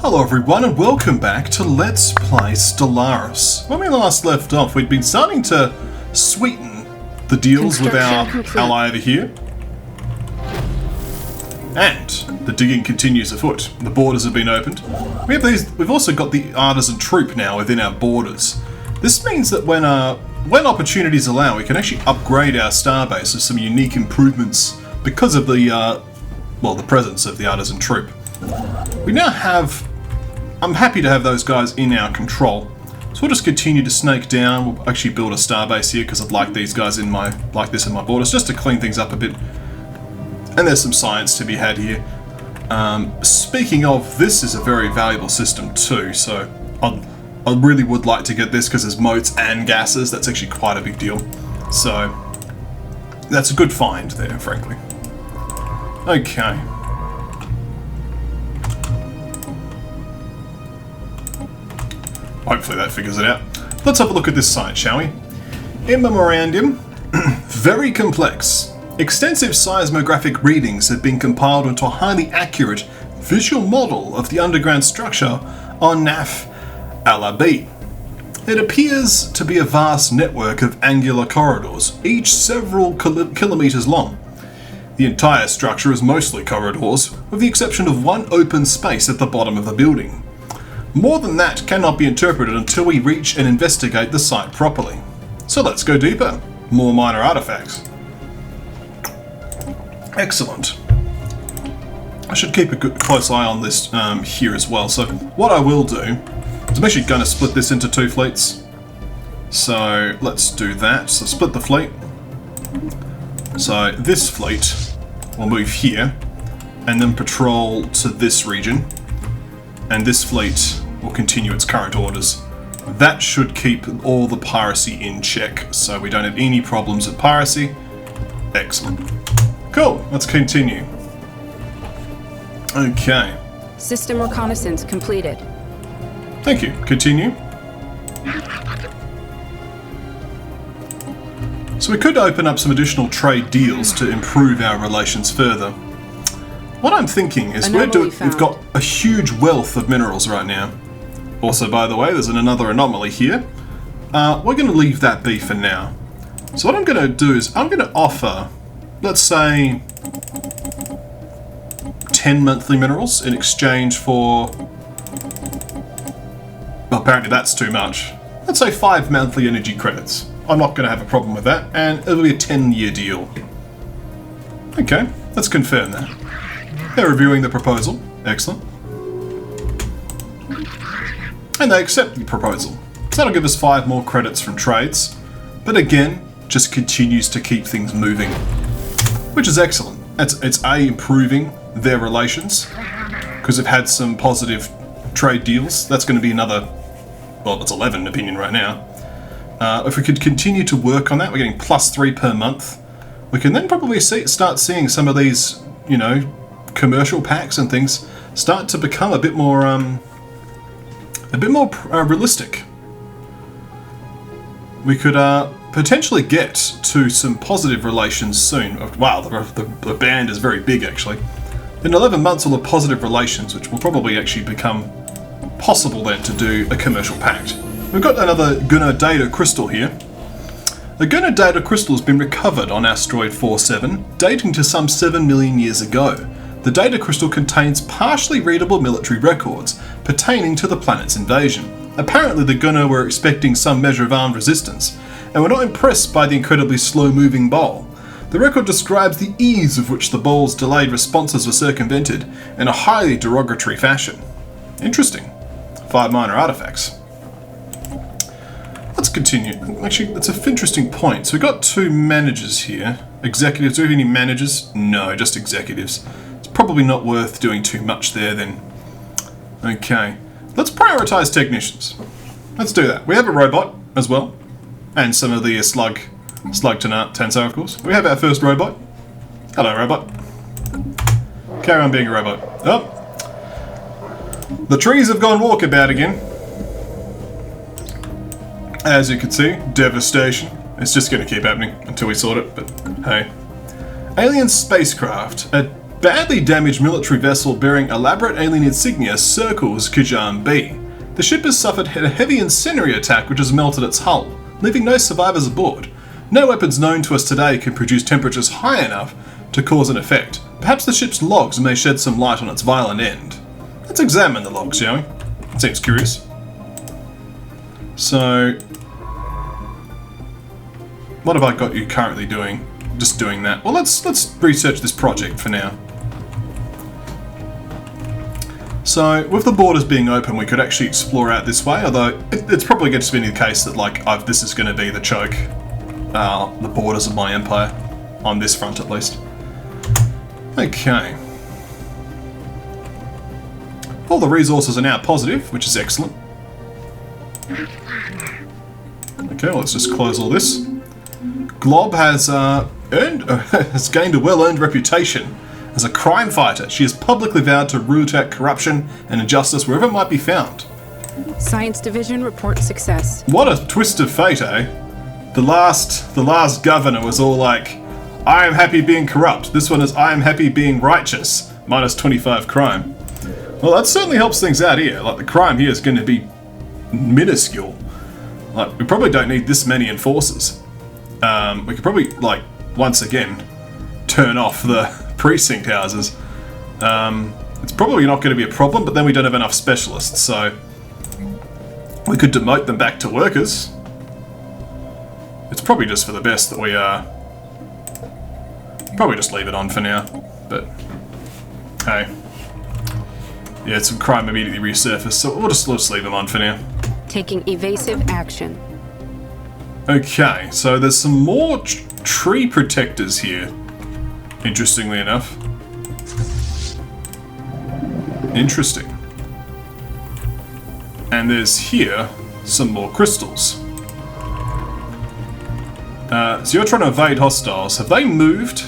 Hello everyone and welcome back to Let's Play Stellaris. When we last left off, we'd been starting to sweeten the deals with our ally over here. And the digging continues afoot. The borders have been opened. We've also got the artisan troop now within our borders. This means that when opportunities allow, we can actually upgrade our starbase with some unique improvements because of the presence of the artisan troop. We now have... I'm happy to have those guys in our control. So we'll just continue to snake down. We'll actually build a starbase here because I'd like these guys in my borders just to clean things up a bit. And there's some science to be had here. Speaking of, this is a very valuable system too. So I really would like to get this because there's motes and gases. That's actually quite a big deal. So that's a good find there, frankly. Okay. Hopefully that figures it out. Let's have a look at this site, shall we? In memorandum, very complex. Extensive seismographic readings have been compiled into a highly accurate visual model of the underground structure on Naf Alabi. It appears to be a vast network of angular corridors, each several kilometers long. The entire structure is mostly corridors, with the exception of one open space at the bottom of the building. More than that cannot be interpreted until we reach and investigate the site properly. So let's go deeper. More minor artifacts. Excellent. I should keep a close eye on this here as well. So what I will do is I'm actually going to split this into two fleets. So let's do that. So split the fleet. So this fleet will move here and then patrol to this region. And this fleet will continue its current orders. That should keep all the piracy in check, so we don't have any problems with piracy. Excellent. Cool, let's continue. Okay. System reconnaissance completed. Thank you. Continue. So we could open up some additional trade deals to improve our relations further. What I'm thinking is we've got a huge wealth of minerals right now. Also, by the way, there's another anomaly here. We're going to leave that be for now. So what I'm going to do is I'm going to offer, let's say, 10 monthly minerals in exchange for... Well, apparently that's too much. Let's say 5 monthly energy credits. I'm not going to have a problem with that, and it'll be a 10-year deal. Okay, let's confirm that. They're reviewing the proposal. Excellent. And they accept the proposal. So that'll give us 5 more credits from trades. But again, just continues to keep things moving. Which is excellent. It's improving their relations. Because they've had some positive trade deals. That's going to be another... Well, it's 11 opinion right now. If we could continue to work on that, we're getting +3 per month. We can then probably start seeing some of these, you know, commercial packs and things start to become a bit more realistic. We could potentially get to some positive relations soon. Wow, the band is very big actually. In 11 months we'll have positive relations, which will probably actually become possible then to do a commercial pact. We've got another Gunnar data crystal here. The Gunnar data crystal has been recovered on asteroid 47, dating to some 7 million years ago. The data crystal contains partially readable military records pertaining to the planet's invasion. Apparently the Gunnar were expecting some measure of armed resistance, and were not impressed by the incredibly slow-moving Bol. The record describes the ease with which the Bol's delayed responses were circumvented in a highly derogatory fashion. Interesting. 5 minor artifacts. Let's continue. Actually, that's an interesting point. So we've got 2 managers here. Executives. Do we have any managers? No, just executives. Probably not worth doing too much there then. Okay, let's prioritize technicians. Let's do that. We have a robot as well, and some of the slug tensor, of course. We have our first robot. Hello, robot. Carry on being a robot. Oh, the trees have gone walkabout again. As you can see, devastation. It's just going to keep happening until we sort it. But hey, alien spacecraft at badly damaged military vessel bearing elaborate alien insignia circles Kujan B. The ship has suffered a heavy incendiary attack which has melted its hull, leaving no survivors aboard. No weapons known to us today can produce temperatures high enough to cause an effect. Perhaps the ship's logs may shed some light on its violent end. Let's examine the logs, shall we? It seems curious. So, what have I got you currently doing? Just doing that. Well, let's research this project for now. So, with the borders being open, we could actually explore out this way, although it's probably going to be the case that, like, this is going to be the choke. The borders of my empire. On this front, at least. Okay. All the resources are now positive, which is excellent. Okay, well, let's just close all this. Glob has has gained a well-earned reputation as a crime fighter. She has publicly vowed to root out corruption and injustice wherever it might be found. Science Division reports success. What a twist of fate, eh? The last governor was all like, I am happy being corrupt. This one is, I am happy being righteous. Minus 25 crime. Well, that certainly helps things out here. Like, the crime here is going to be minuscule. Like, we probably don't need this many enforcers. We could probably, like, once again, turn off the precinct houses. It's probably not going to be a problem, but then we don't have enough specialists, so we could demote them back to workers. It's probably just for the best that we probably just leave it on for now, but hey. Yeah, some crime immediately resurfaced, so we'll just leave them on for now. Taking evasive action. Okay, so there's some more tree protectors here, interestingly enough. Interesting. And there's here some more crystals. So you're trying to evade hostiles. Have they moved?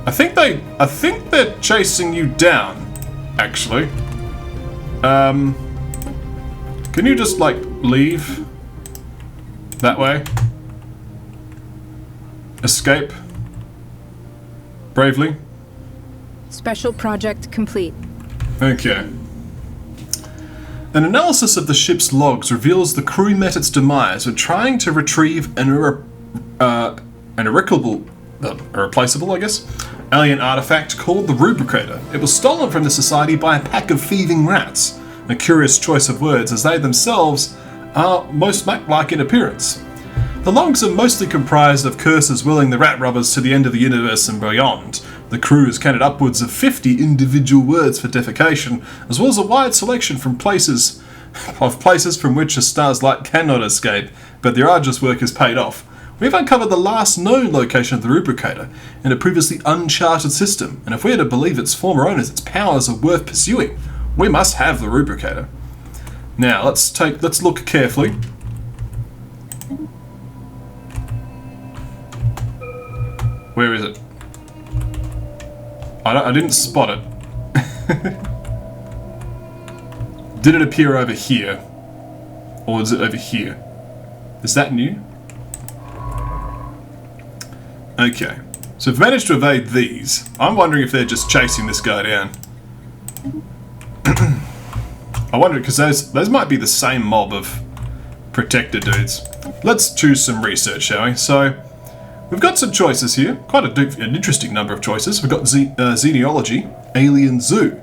I think they're chasing you down, actually. Can you just, like, leave that way? Escape bravely. Special project complete. Okay. An analysis of the ship's logs reveals the crew met its demise when trying to retrieve an irreplaceable, I guess, alien artifact called the Rubricator. It was stolen from the Society by a pack of thieving rats. A curious choice of words, as they themselves are most mat-like in appearance. The logs are mostly comprised of curses willing the rat robbers to the end of the universe and beyond. The crew has counted upwards of 50 individual words for defecation, as well as a wide selection from places from which a star's light cannot escape, but their arduous work has paid off. We've uncovered the last known location of the Rubricator in a previously uncharted system, and if we are to believe its former owners, its powers are worth pursuing. We must have the Rubricator. Now, let's look carefully. Where is it? I didn't spot it. Did it appear over here? Or is it over here? Is that new? Okay. So we've managed to evade these. I'm wondering if they're just chasing this guy down. I wonder, because those might be the same mob of protector dudes. Let's choose some research, shall we? So, we've got some choices here. Quite an interesting number of choices. We've got Xenology, Alien Zoo.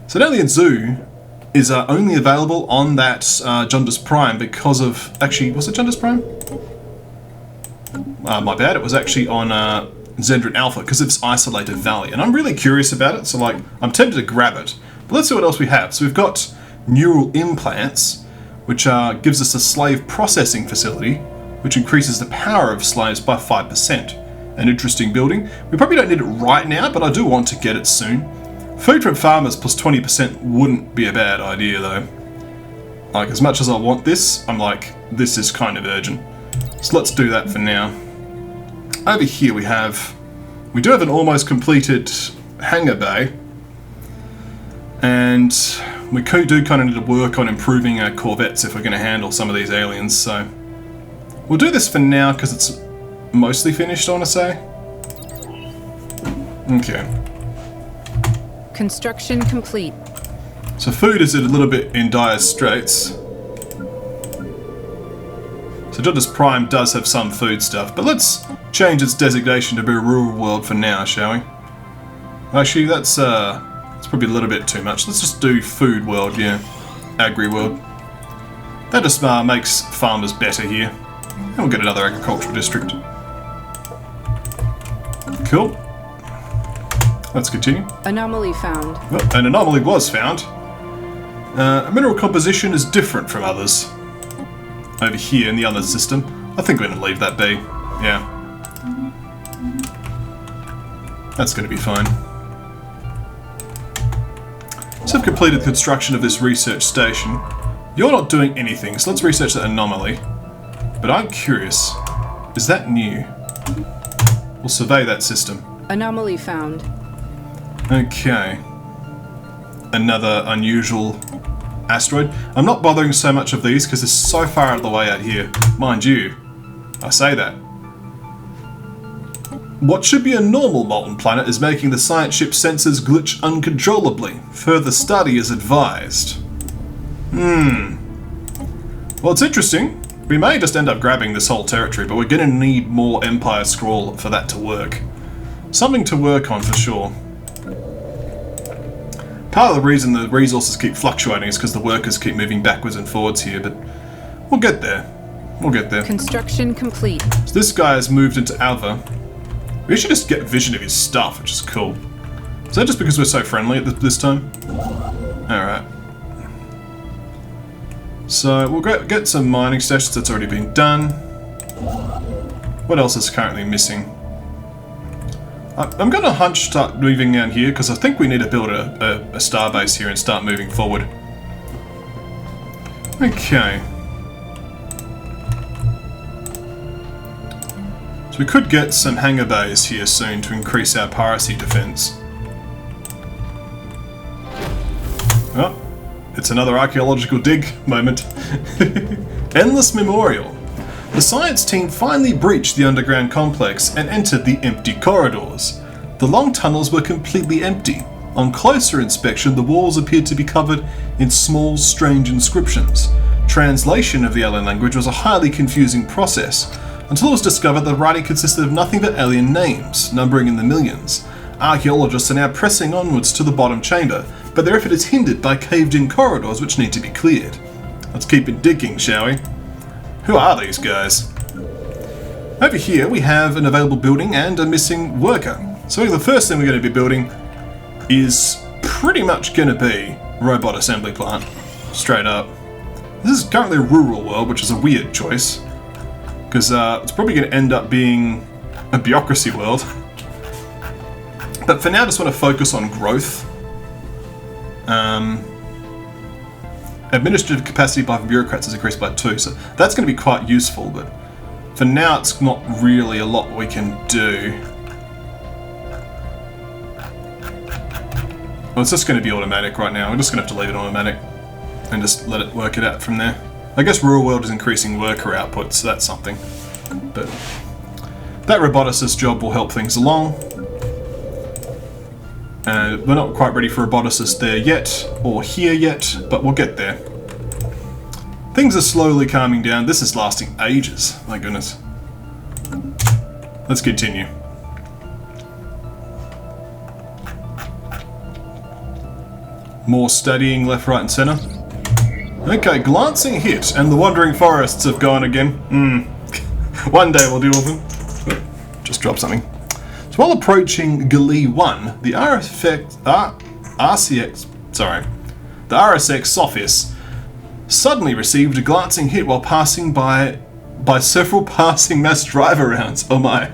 So, an Alien Zoo is only available on that Jundus Prime because of... Actually, was it Jundus Prime? My bad. It was actually on Zendrin Alpha because of its isolated valley. And I'm really curious about it, so, like, I'm tempted to grab it. But let's see what else we have. So we've got neural implants, which gives us a slave processing facility, which increases the power of slaves by 5%. An interesting building. We probably don't need it right now, but I do want to get it soon. Food from farmers plus 20% wouldn't be a bad idea, though. Like, as much as I want this, I'm like, this is kind of urgent. So let's do that for now. Over here we do have an almost completed hangar bay. And we do kind of need to work on improving our corvettes if we're going to handle some of these aliens, so we'll do this for now because it's mostly finished, I want to say. Okay. Construction complete. So food is a little bit in dire straits. So Jodas Prime does have some food stuff, but let's change its designation to be a rural world for now, shall we? Actually, that's probably a little bit too much. Let's just do food world, yeah. Agri world. That just makes farmers better here. And we'll get another agricultural district. Cool. Let's continue. Anomaly found. Well, an anomaly was found. Mineral composition is different from others. Over here in the other system. I think we're going to leave that be. Yeah. That's going to be fine. So I've completed the construction of this research station. You're not doing anything, so let's research that anomaly. But I'm curious, is that new? We'll survey that system. Anomaly found. Okay. Another unusual asteroid. I'm not bothering so much of these because they're so far out of the way out here. Mind you, I say that. What should be a normal molten planet is making the science ship sensors glitch uncontrollably. Further study is advised. Well, it's interesting. We may just end up grabbing this whole territory, but we're going to need more Empire Scroll for that to work. Something to work on for sure. Part of the reason the resources keep fluctuating is because the workers keep moving backwards and forwards here, but we'll get there. We'll get there. Construction complete. So this guy has moved into Alva. We should just get vision of his stuff, which is cool. Is that just because we're so friendly at this time? Alright. So we'll get some mining stations that's already been done. What else is currently missing? I'm going to start moving down here because I think we need to build a star base here and start moving forward. Okay. So we could get some hangar bays here soon to increase our piracy defense. Oh, it's another archaeological dig moment. Endless Memorial. The science team finally breached the underground complex and entered the empty corridors. The long tunnels were completely empty. On closer inspection, the walls appeared to be covered in small, strange inscriptions. Translation of the alien language was a highly confusing process, until it was discovered that writing consisted of nothing but alien names, numbering in the millions. Archaeologists are now pressing onwards to the bottom chamber, but their effort is hindered by caved-in corridors which need to be cleared. Let's keep it digging, shall we? Who are these guys? Over here we have an available building and a missing worker. So the first thing we're going to be building is pretty much going to be robot assembly plant. Straight up. This is currently a rural world, which is a weird choice. Because it's probably going to end up being a bureaucracy world. But for now I just want to focus on growth. Administrative capacity by bureaucrats is increased by 2, so that's going to be quite useful, but for now it's not really a lot we can do. Well, it's just going to be automatic right now. We're just going to have to leave it automatic and just let it work it out from there. I guess Rural World is increasing worker output, so that's something. But that roboticist job will help things along. We're not quite ready for roboticist there yet, or here yet, but we'll get there. Things are slowly calming down. This is lasting ages, my goodness. Let's continue. More studying left, right and centre. Okay, glancing hit, and the wandering forests have gone again. One day we'll deal with them. Just drop something. So while approaching Gali 1, the RSX Sophis suddenly received a glancing hit while passing by several passing mass drive rounds. Oh my.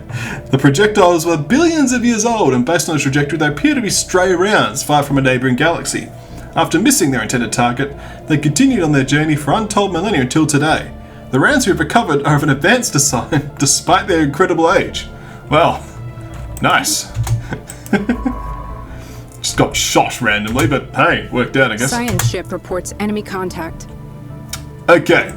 The projectiles were billions of years old, and based on the trajectory they appear to be stray rounds far from a neighbouring galaxy. After missing their intended target, they continued on their journey for untold millennia until today. The rounds we've recovered are of an advanced design, despite their incredible age. Well, nice. Just got shot randomly, but hey, worked out, I guess. Science ship reports enemy contact. Okay.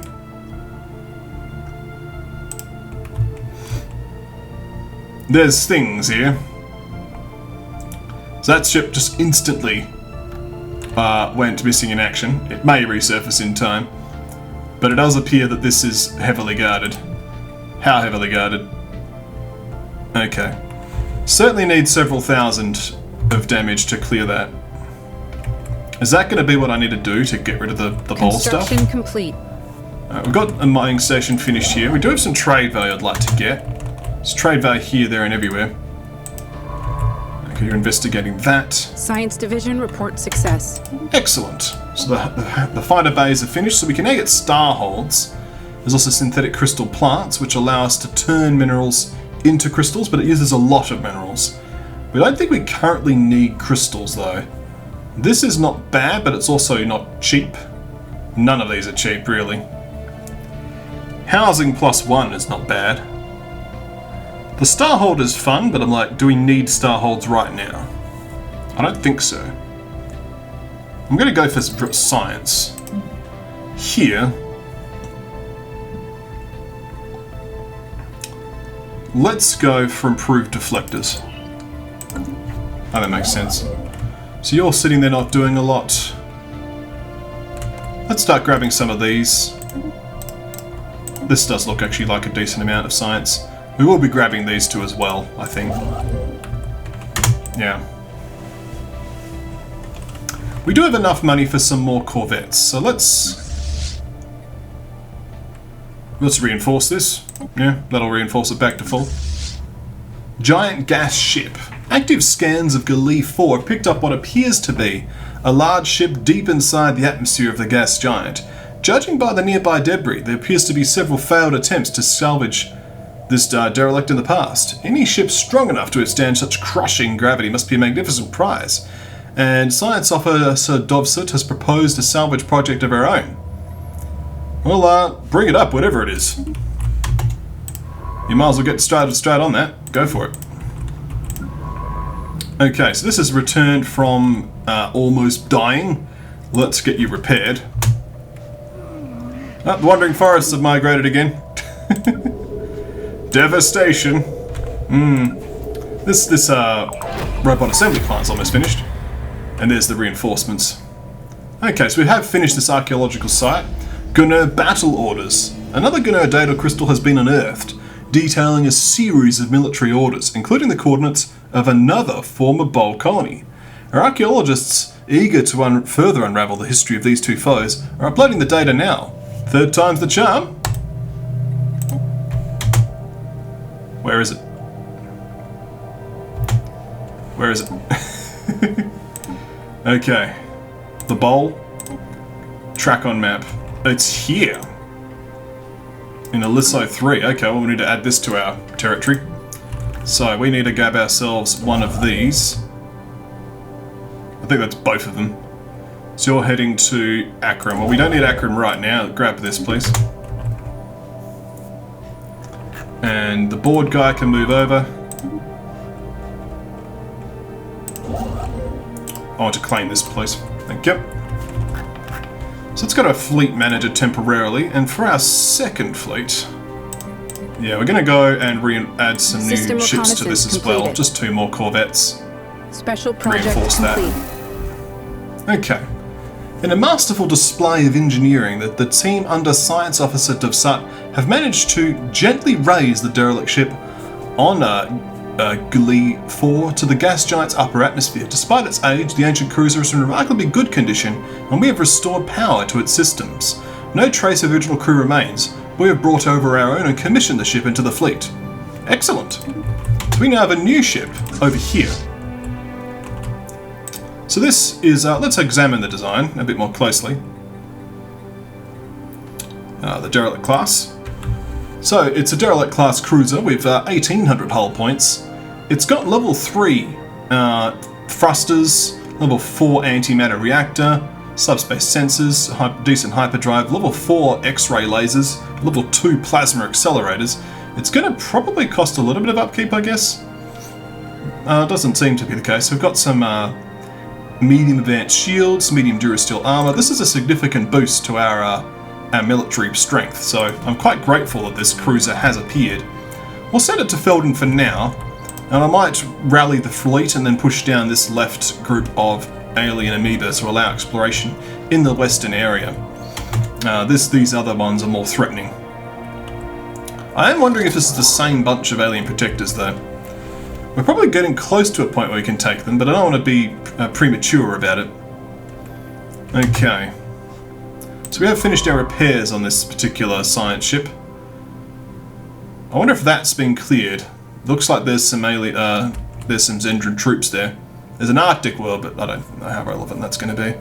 There's things here. So that ship just instantly went missing in action. It may resurface in time, but it does appear that this is heavily guarded. How heavily guarded? Okay. Certainly need several thousand of damage to clear that. Is that going to be what I need to do to get rid of the ball stuff? Construction complete. We've got a mining station finished here. We do have some trade value I'd like to get. There's trade value here, there, and everywhere. Okay, you're investigating that. Science division report success. Excellent. So the fighter bays are finished, so we can now get star holds. There's also synthetic crystal plants, which allow us to turn minerals into crystals, but it uses a lot of minerals. We don't think we currently need crystals, though. This is not bad, but it's also not cheap. None of these are cheap, really. Housing +1 is not bad. The star hold is fun, but I'm like, do we need star holds right now? I don't think so. I'm going to go for science. Here. Let's go for improved deflectors. Oh, that makes sense. So you're sitting there not doing a lot. Let's start grabbing some of these. This does look actually like a decent amount of science. We will be grabbing these two as well, I think. Yeah. We do have enough money for some more corvettes, so let's reinforce this. Yeah, that'll reinforce it back to full. Giant gas ship. Active scans of Galee 4 picked up what appears to be a large ship deep inside the atmosphere of the gas giant. Judging by the nearby debris, there appears to be several failed attempts to salvage this derelict in the past. Any ship strong enough to withstand such crushing gravity must be a magnificent prize. And Science Officer Dovset has proposed a salvage project of our own. Well, bring it up, whatever it is. You might as well get straight on that. Go for it. Okay, so this is returned from almost dying. Let's get you repaired. Oh, the Wandering Forests have migrated again. Devastation. This robot assembly plant's almost finished. And there's the reinforcements. Okay, so we have finished this archaeological site. Gunner battle orders. Another Gunner data crystal has been unearthed, detailing a series of military orders, including the coordinates of another former Bol colony. Our archaeologists, eager to further unravel the history of these two foes, are uploading the data now. Third time's the charm. Where is it? Where is it? Okay. The Bol. Track on map. It's here. In Aliso 3. Okay, well we need to add this to our territory. So we need to grab ourselves one of these. I think that's both of them. So you're heading to Akron. Well, we don't need Akron right now. Grab this, please. And the board guy can move over. I want to claim this, please. Thank you. So let's go to a fleet manager temporarily, and for our second fleet, yeah, we're going to go and add some new ships to this as well. Just 2 more corvettes. Special project Reinforce complete. That. Okay. In a masterful display of engineering, the team under Science Officer Dovsat have managed to gently raise the derelict ship on Galee 4 to the gas giant's upper atmosphere. Despite its age, the ancient cruiser is in remarkably good condition, and we have restored power to its systems. No trace of original crew remains. We have brought over our own and commissioned the ship into the fleet. Excellent. So we now have a new ship over here. So this is, let's examine the design a bit more closely. The derelict class. So it's a derelict class cruiser with 1800 hull points. It's got level 3 thrusters, level 4 antimatter reactor, subspace sensors, decent hyperdrive, level 4 X-ray lasers, level 2 plasma accelerators. It's going to probably cost a little bit of upkeep, I guess. Doesn't seem to be the case. We've got some medium advanced shields, medium durasteel armor. This is a significant boost to our military strength, so I'm quite grateful that this cruiser has appeared. We'll send it to Felden for now. And I might rally the fleet and then push down this left group of alien amoeba to allow exploration in the western area. These other ones are more threatening. I am wondering if this is the same bunch of alien protectors though. We're probably getting close to a point where we can take them, but I don't want to be premature about it. Okay. So we have finished our repairs on this particular science ship. I wonder if that's been cleared. Looks like there's some Zendran troops there. There's an Arctic world, but I don't know how relevant that's going to be.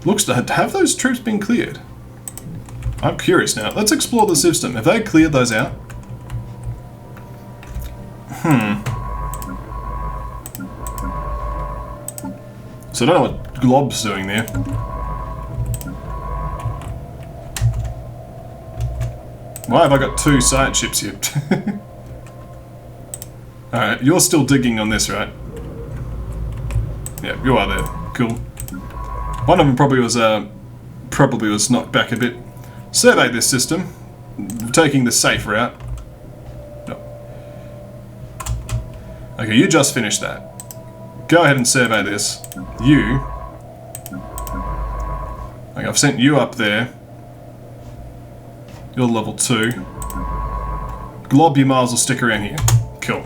Looks to have those troops been cleared? I'm curious now. Let's explore the system. Have they cleared those out? So I don't know what Glob's doing there. Why have I got 2 science ships here? Alright, you're still digging on this, right? Yeah, you are there. Cool. One of them probably was knocked back a bit. Survey this system. Taking the safe route. No. Okay, you just finished that. Go ahead and survey this. You. Okay, I've sent you up there. You're level 2. Glob, you might as well stick around here. Cool.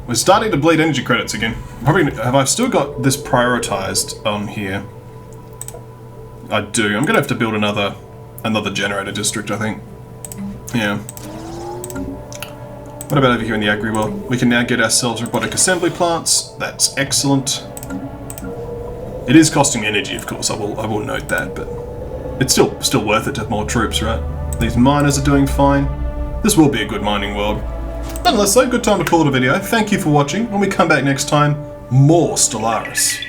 We're starting to bleed energy credits again. Probably have I still got this prioritized on here? I do. I'm gonna have to build another generator district, I think. Yeah. What about over here in the agri world? We can now get ourselves robotic assembly plants. That's excellent. It is costing energy, of course. I will note that, but it's still worth it to have more troops, right? These miners are doing fine. This will be a good mining world. Nonetheless, though, good time to call it a video. Thank you for watching. When we come back next time, more Stellaris.